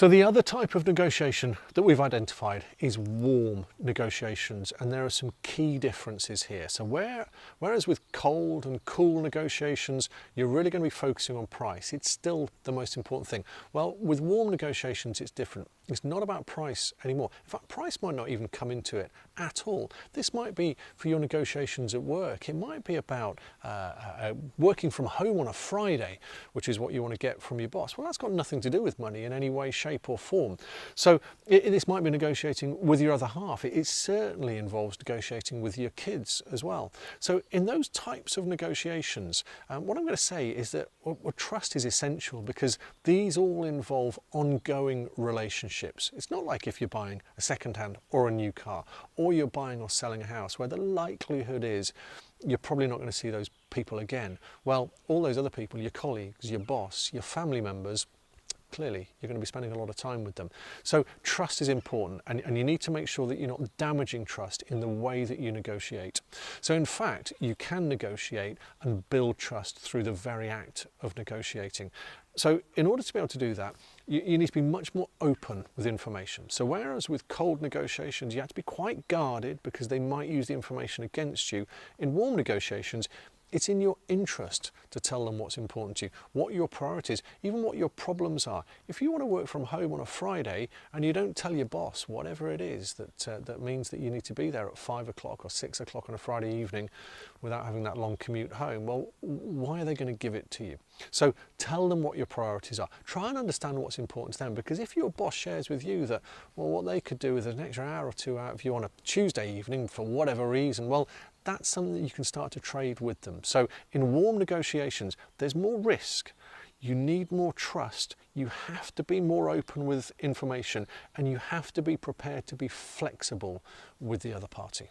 So the other type of negotiation that we've identified is warm negotiations, and there are some key differences here. So whereas with cold and cool negotiations, you're really going to be focusing on price, it's still the most important thing. Well, with warm negotiations, it's different. It's not about price anymore. In fact, price might not even come into it at all. This might be for your negotiations at work. It might be about working from home on a Friday, which is what you want to get from your boss. Well, that's got nothing to do with money in any way, shape or form. So this might be negotiating with your other half. It certainly involves negotiating with your kids as well. So in those types of negotiations, what I'm going to say is that trust is essential, because these all involve ongoing relationships. It's not like if you're buying a second-hand or a new car, or you're buying or selling a house, where the likelihood is you're probably not going to see those people again. Well, all those other people, your colleagues, your boss, your family members, clearly you're going to be spending a lot of time with them. So trust is important, and you need to make sure that you're not damaging trust in the way that you negotiate. So in fact, you can negotiate and build trust through the very act of negotiating. So in order to be able to do that, you need to be much more open with information. So whereas with cold negotiations, you have to be quite guarded because they might use the information against you, in warm negotiations, it's in your interest to tell them what's important to you, what your priorities, even what your problems are. If you want to work from home on a Friday and you don't tell your boss whatever it is that means that you need to be there at 5 o'clock or 6 o'clock on a Friday evening without having that long commute home, well, why are they going to give it to you? So tell them what your priorities are. Try and understand what's important to them, because if your boss shares with you that, well, what they could do with an extra hour or 2 out of you on a Tuesday evening for whatever reason, well, that's something that you can start to trade with them. So in warm negotiations, there's more risk. You need more trust. You have to be more open with information, and you have to be prepared to be flexible with the other party.